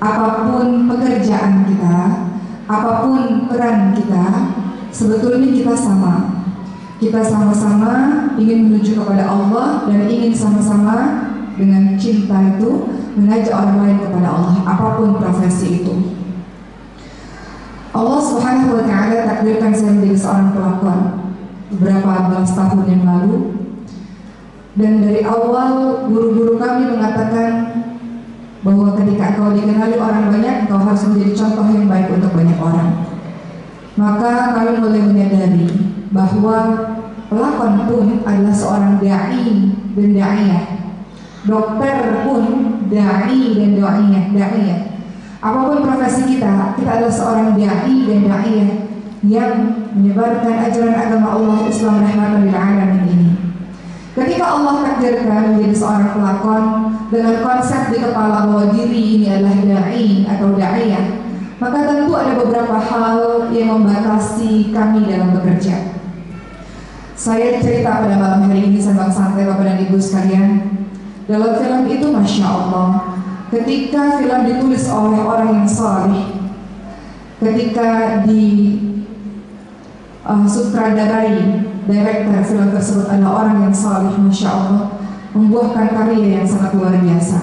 apapun pekerjaan kita, apapun peran kita, sebetulnya kita sama. Kita sama-sama ingin menuju kepada Allah dan ingin sama-sama dengan cinta itu mengajak orang lain kepada Allah, apapun profesi itu. Allah Subhanahu wa Ta'ala takdirkan saya menjadi seorang pelakon beberapa belas tahun yang lalu, dan dari awal guru-guru kami mengatakan bahwa ketika kau dikenali orang banyak, kau harus menjadi contoh yang baik untuk banyak orang. Maka kami mulai menyadari bahwa pelakon pun adalah seorang da'i dan da'iyah. Dokter pun da'i dan da'iyah. Apapun profesi kita adalah seorang da'i dan da'iyah yang menyebarkan ajaran agama Allah Islam rahmatan lil alamin ini. Ketika Allah takdirkan menjadi seorang pelakon dengan konsep di kepala bahwa diri ini adalah da'i atau da'iyah, maka tentu ada beberapa hal yang membatasi kami dalam bekerja. Saya cerita pada malam hari ini sembang santai Bapak dan Ibu sekalian. Dalam film itu Masya Allah, ketika film ditulis oleh orang yang saleh, ketika di sutradarai, director film tersebut adalah orang yang saleh, Masya Allah, membuahkan karya yang sangat luar biasa.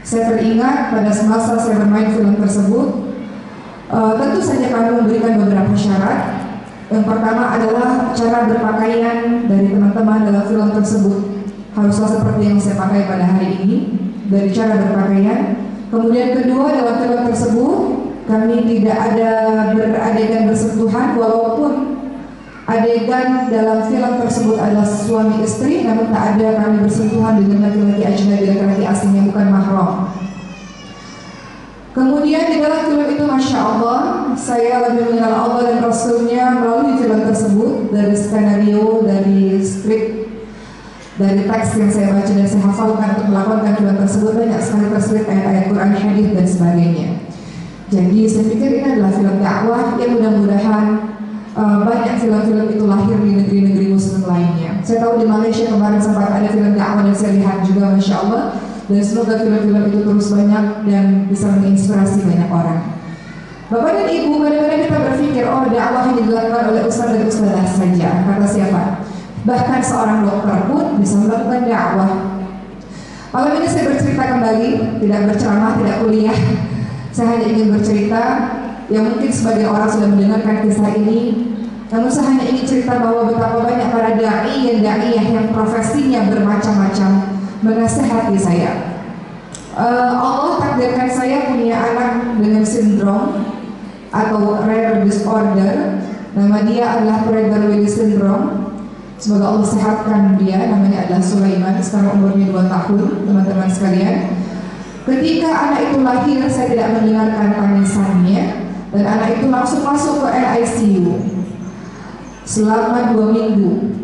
Saya teringat pada semasa saya bermain film tersebut, tentu saja kami memberikan beberapa syarat. Yang pertama adalah cara berpakaian dari teman-teman dalam film tersebut haruslah seperti yang saya pakai pada hari ini, dari cara berpakaian. Kemudian kedua, dalam film tersebut kami tidak ada adegan bersentuhan, walaupun adegan dalam film tersebut adalah suami istri, namun tak ada kami bersentuhan dengan laki-laki ajnabi, laki-laki asing yang bukan mahram. Kemudian di dalam film itu Masya Allah, saya lebih mengenal Allah dan Rasulnya melalui film tersebut, dari skenario, dari skrip, dari teks yang saya baca dan saya hafalkan untuk melakukan film tersebut. Banyak sekali terselip ayat-ayat Quran, hadis dan sebagainya. Jadi saya pikir ini adalah film dakwah yang mudah-mudahan banyak film-film itu lahir di negeri-negeri muslim lainnya. Saya tahu di Malaysia kemarin sempat ada film dakwah dan saya lihat juga, Masya Allah. Dan semoga film-film itu terus banyak dan bisa menginspirasi banyak orang. Bapak dan Ibu, kadang-kadang kita berpikir, oh dakwah hanya dilakukan oleh ustaz dan ustazah saja. Kata siapa? Bahkan seorang dokter pun bisa melakukan dakwah. Malam ini saya bercerita kembali, tidak berceramah, tidak kuliah. Saya hanya ingin bercerita, yang mungkin sebagai orang sudah mendengarkan kisah ini, namun saya hanya ingin cerita bahwa betapa banyak para da'i dan da'iyah yang profesinya bermacam-macam menasehati saya. Allah takdirkan saya punya anak dengan sindrom atau rare disorder. Nama dia adalah Prader-Willi syndrome. Semoga Allah sehatkan dia. Namanya adalah Sulaiman. Sekarang umurnya 2 tahun, teman-teman sekalian. Ketika anak itu lahir, saya tidak mendengarkan tangisannya, dan anak itu langsung masuk ke NICU selama 2 minggu.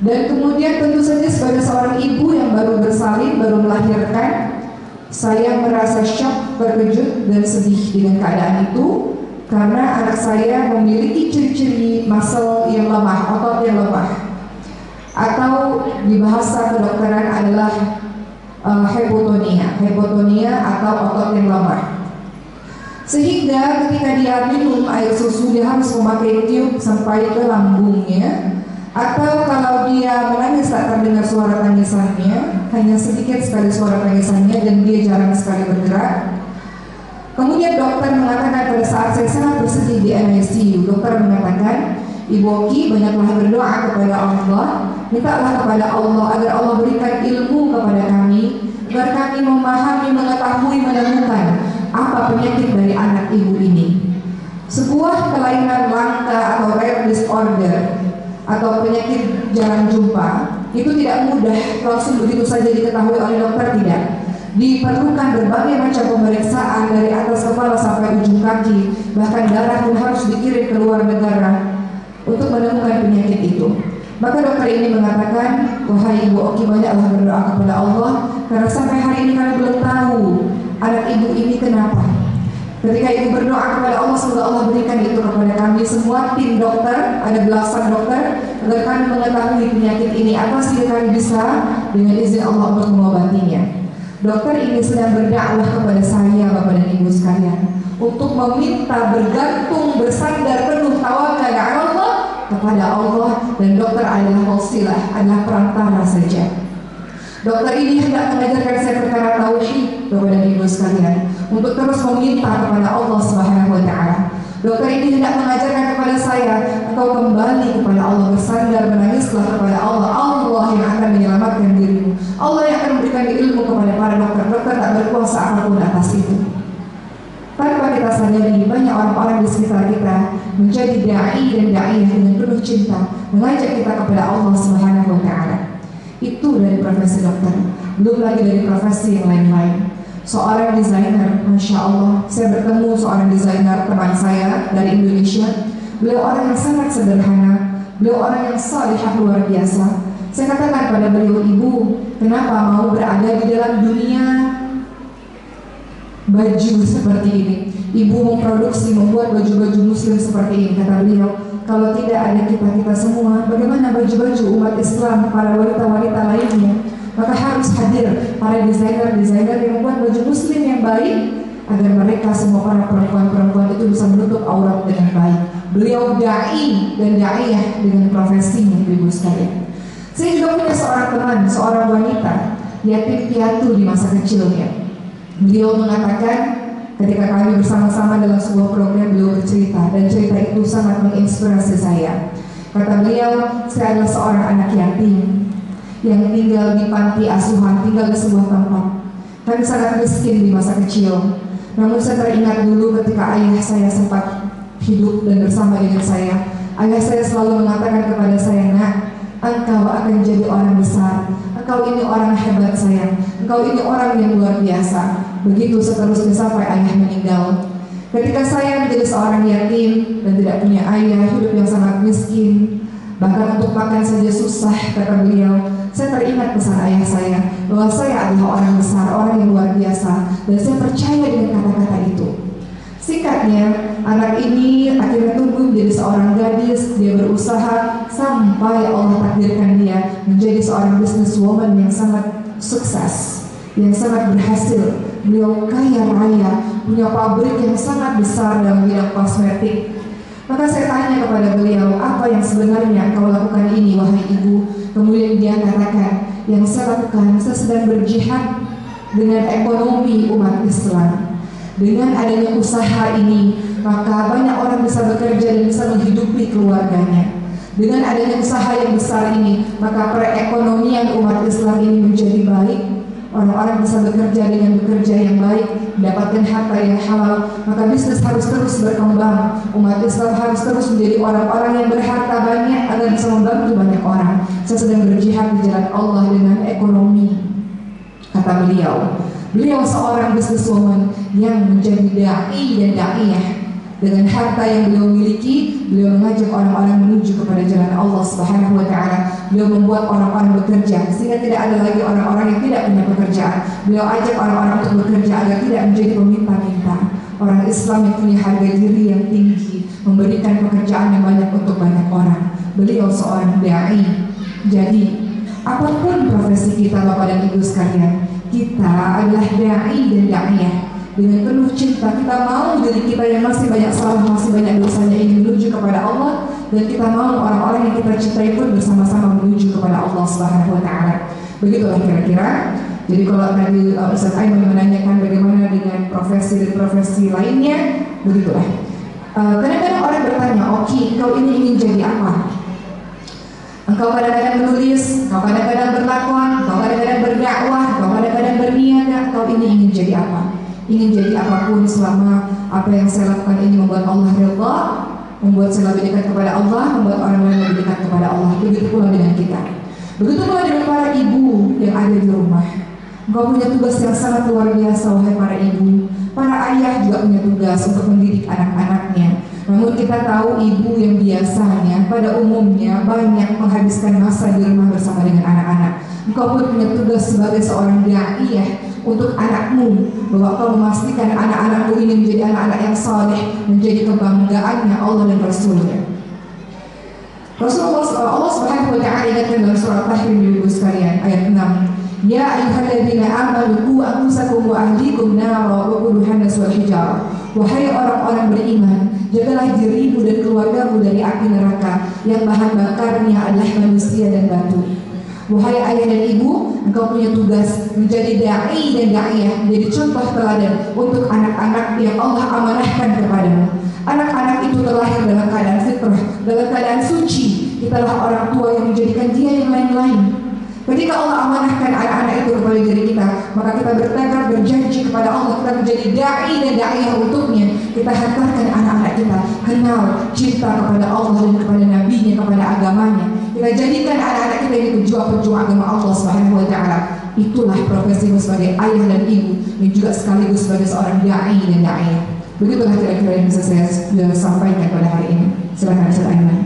Dan kemudian tentu saja sebagai seorang ibu yang baru bersalin, baru melahirkan, saya merasa shock, terkejut dan sedih dengan keadaan itu, karena anak saya memiliki ciri-ciri muscle yang lemah, otot yang lemah, atau di bahasa kedokteran adalah hypotonia atau otot yang lemah. Sehingga ketika dia minum air susu, dia harus memakai tiup sampai ke lambungnya. Atau kalau dia menangis tak terdengar suara tangisannya, hanya sedikit sekali suara tangisannya dan dia jarang sekali bergerak. Kemudian dokter mengatakan pada saat saya sangat bersedih di NICU, dokter mengatakan, Ibu Oki, banyaklah berdoa kepada Allah, mintalah kepada Allah agar Allah berikan ilmu kepada kami, agar kami memahami, mengetahui, menemukan apa penyakit dari anak ibu ini. Sebuah kelainan langka atau rare disorder atau penyakit jarang jumpa itu tidak mudah langsung begitu saja diketahui oleh dokter, tidak. Diperlukan berbagai macam pemeriksaan dari atas kepala sampai ujung kaki, bahkan darah pun harus dikirim ke luar negara untuk menemukan penyakit itu. Maka dokter ini mengatakan, wahai Ibu Oki, banyaklah berdoa kepada Allah, karena sampai hari ini kami belum tahu anak ibu ini kenapa. Ketika ibu berdoa kepada Allah, semoga Allah berikan itu kepada kami semua tim dokter, ada belasan dokter, agar kami mengetahui penyakit ini apa sehingga kami bisa dengan izin Allah untuk mengobatinya. Dokter ini sedang berdakwah kepada saya, Bapak dan Ibu sekalian, untuk meminta bergantung, bersandar penuh tawakal Allah kepada Allah, dan dokter adalah wasilah, adalah perantara saja. Dokter ini hendak mengajarkan saya perkara tauhid, Bapak dan Ibu sekalian, untuk terus meminta kepada Allah Subhanahu wa taala. Dokter ini hendak mengajarkan kepada saya, engkau kembali kepada Allah, bersandar, menangislah kepada Allah. Allah yang akan menyelamatkan dirimu, Allah yang akan memberikan ilmu kepada para dokter. Dokter tak berkuasa apapun atas itu. Tanpa kita sadari, banyak orang-orang di sekitar kita menjadi dai dan daiyah dengan penuh cinta, mengajak kita kepada Allah Subhanahu wa taala. Itu dari profesi dokter, belum lagi dari profesi yang lain-lain. Seorang desainer, Masya Allah, saya bertemu seorang desainer teman saya dari Indonesia. Beliau orang yang sangat sederhana, beliau orang yang salihah luar biasa. Saya katakan pada beliau, ibu, kenapa mau berada di dalam dunia baju seperti ini? Ibu memproduksi, membuat baju-baju muslim seperti ini. Kata beliau, kalau tidak ada kita semua, bagaimana baju-baju umat Islam, para wanita-wanita lainnya? Maka harus hadir para desainer-desainer yang membuat baju muslim yang baik, agar mereka semua para perempuan-perempuan itu bisa menutup aurat dengan baik. Beliau dai dan daiyah dengan profesinya, ibu sekalian. Saya juga punya seorang teman, seorang wanita yatim piatu di masa kecilnya. Beliau mengatakan, ketika kami bersama-sama dalam sebuah program, beliau bercerita, dan cerita itu sangat menginspirasi saya. Kata beliau, saya adalah seorang anak yatim yang tinggal di panti asuhan, tinggal di sebuah tempat. Kami sangat miskin di masa kecil. Namun saya teringat dulu ketika ayah saya sempat hidup dan bersama dengan saya. Ayah saya selalu mengatakan kepada saya, nak, engkau akan jadi orang besar. Engkau ini orang hebat sayang. Engkau ini orang yang luar biasa. Begitu seterusnya sampai ayah meninggal. Ketika saya menjadi seorang yatim dan tidak punya ayah, hidup yang sangat miskin, bahkan untuk makan saja susah, kata beliau, saya teringat pesan ayah saya bahwa saya adalah orang besar, orang yang luar biasa, dan saya percaya dengan kata-kata itu. Singkatnya, anak ini akhirnya tumbuh menjadi seorang gadis. Dia berusaha sampai Allah takdirkan dia menjadi seorang businesswoman yang sangat sukses, yang sangat berhasil. Beliau kaya raya, punya pabrik yang sangat besar dalam bidang kosmetik. Maka saya tanya kepada beliau, apa yang sebenarnya kau lakukan ini, wahai ibu? Kemudian dia katakan, yang saya lakukan, saya sedang berjihad dengan ekonomi umat Islam. Dengan adanya usaha ini, maka banyak orang bisa bekerja dan bisa menghidupi keluarganya. Dengan adanya usaha yang besar ini, maka perekonomian umat Islam ini menjadi baik. Orang-orang bisa bekerja dengan bekerja yang baik, mendapatkan harta yang halal, maka bisnis harus terus berkembang. Umat Islam harus terus menjadi orang-orang yang berharta banyak agar bisa membantu banyak orang. Saya sedang berjihad di jalan Allah dengan ekonomi, kata beliau. Beliau seorang businesswoman yang menjadi dai dan daiyah. Dengan harta yang beliau miliki, beliau mengajak orang-orang menuju kepada jalan Allah Subhanahu wa taala. Beliau membuat orang-orang bekerja sehingga tidak ada lagi orang-orang yang tidak punya pekerjaan. Beliau ajak orang-orang untuk bekerja agar tidak menjadi peminta-minta. Orang Islam yang punya harga diri yang tinggi, memberikan pekerjaan yang banyak untuk banyak orang. Beliau seorang dai. Jadi, apapun profesi kita, Bapak dan Ibu sekalian, kita adalah dai dan daiyah. Dengan penuh cinta kita mau diri kita yang masih banyak salah, masih banyak dosanya ini menuju kepada Allah, dan kita mau orang-orang yang kita cintai pun bersama-sama menuju kepada Allah Subhanahu wa taala. Begitulah kira-kira. Jadi kalau tadi Ustaz Aiman menanyakan bagaimana dengan profesi dan profesi lainnya, begitulah. Kadang-kadang orang bertanya, "Oke, kau ini ingin jadi apa?" Engkau kadang-kadang menulis, engkau kadang-kadang berdakwah, engkau kadang-kadang berdakwah, engkau kadang-kadang berniaga, engkau ini ingin jadi apa? Ingin jadi apapun selama apa yang saya lakukan ini membuat Allah ridha, membuat saya lebih dekat kepada Allah, membuat orang lain lebih dekat kepada Allah. Begitu pula dengan kita. Begitu pula dengan para ibu yang ada di rumah. Engkau punya tugas yang sangat luar biasa, wahai para ibu. Para ayah juga punya tugas untuk mendidik anak-anaknya. Namun kita tahu ibu yang biasanya pada umumnya banyak menghabiskan masa di rumah bersama dengan anak-anak. Engkau pun punya tugas sebagai seorang daiyah untuk anakmu, bahwa kau memastikan anak-anakmu ini menjadi anak-anak yang saleh, menjadi kebanggaannya Allah dan Rasulnya. Rasulullah Allah Subhanahu wa taala ingatkan dalam surah Tahrim, ibu sekalian, ayat 6. Ya ayyuhalladzina amanu qu anfusakum wa ahlikum nara waquduha an-nas wal hijarah. Wahai orang-orang beriman, jagalah dirimu dan keluargamu dari api neraka yang bahan bakarnya adalah manusia dan batu. Wahai ayah dan ibu, engkau punya tugas menjadi da'i dan da'iyah, menjadi contoh teladan untuk anak-anak yang Allah amanahkan kepadamu. Anak-anak itu terlahir dalam keadaan fitrah, dalam keadaan suci. Kitalah orang tua yang menjadikan dia yang lain-lain. Ketika Allah amanahkan anak-anak itu kepada diri kita, maka kita bertekad berjanji kepada Allah, kita menjadi da'i dan da'iyah untuknya. Kita hantarkan anak-anak kita kenal cinta kepada Allah dan kepada Nabi-Nya, kepada agamanya. Kita jadikan anak-anak kita ini pejuang-pejuang agama Allah Subhanahu wa Ta'ala. Itulah profesimu sebagai ayah dan ibu, dan juga sekaligus sebagai seorang da'i dan da'iyah. Begitulah kira-kira yang bisa saya sampaikan pada hari ini. Silakan Ustaz Aiman.